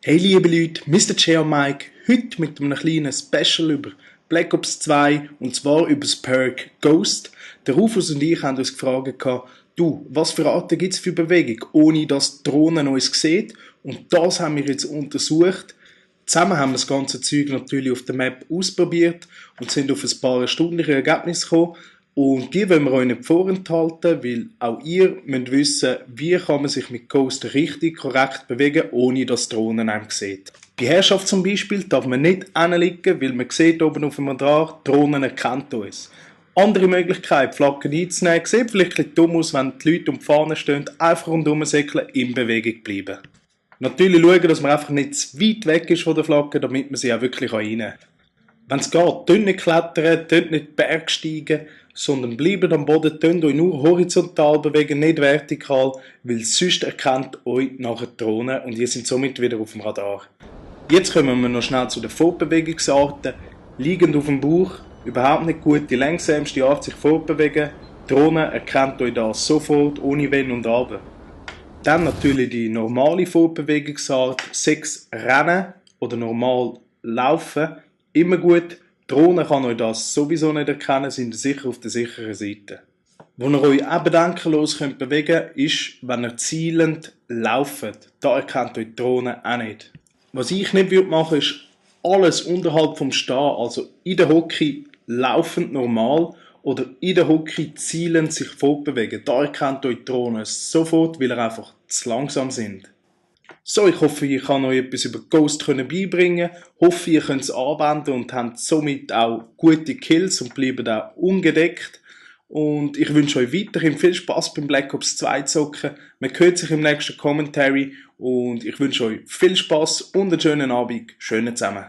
Hey liebe Leute, Mr. J und Mike, heute mit einem kleinen Special über Black Ops 2 und zwar über das Perk Ghost. Der Rufus und ich haben uns gefragt, du, was für Arten gibt es für Bewegung, ohne dass die Drohne uns sieht? Und das haben wir jetzt untersucht. Zusammen haben wir das ganze Zeug natürlich auf der Map ausprobiert und sind auf ein paar erstaunliche Ergebnisse gekommen. Und die wollen wir euch nicht vorenthalten, weil auch ihr müsst wissen, wie kann man sich mit Ghost richtig korrekt bewegen, ohne dass die Drohne einem sieht. Bei Herrschaft zum Beispiel darf man nicht hinliegen, weil man sieht oben auf dem Radar, die Drohne erkennt uns. Andere Möglichkeit, Flaggen einzunehmen, sieht vielleicht ein bisschen dumm aus, wenn die Leute um die Fahne stehen, einfach rundherum säckeln, in Bewegung bleiben. Natürlich schauen, dass man einfach nicht zu weit weg ist von der Flagge, damit man sie auch wirklich reinnehmen kann. Wenn es geht, könnt nicht klettern, könnt nicht Bergsteigen, sondern bleibt am Boden, könnt euch nur horizontal bewegen, nicht vertikal, weil sonst erkennt euch nachher die Drohne und ihr seid somit wieder auf dem Radar. Jetzt kommen wir noch schnell zu den Fortbewegungsarten. Liegend auf dem Bauch, überhaupt nicht gut, die langsamste Art sich fortbewegen. Die Drohne erkennt euch das sofort, ohne Wenn und Aber. Dann natürlich die normale Fortbewegungsart, 6 Rennen oder normal Laufen. Immer gut, die Drohne kann euch das sowieso nicht erkennen, sind ihr sicher auf der sicheren Seite. Wo ihr euch auch bedenkenlos könnt bewegen ist, wenn ihr zielend lauft. Da erkennt euch die Drohne auch nicht. Was ich nicht machen würde, ist alles unterhalb vom Stehen, also in der Hockey laufend normal oder in der Hockey zielend sich fortbewegen. Da erkennt euch die Drohne sofort, weil ihr einfach zu langsam sind. So, ich hoffe, ich kann euch etwas über Ghost beibringen. Hoffe, ihr könnt es anwenden und habt somit auch gute Kills und bleibt auch ungedeckt. Und ich wünsche euch weiterhin viel Spaß beim Black Ops 2 zocken. Man hört sich im nächsten Commentary und ich wünsche euch viel Spaß und einen schönen Abend. Schönen zusammen.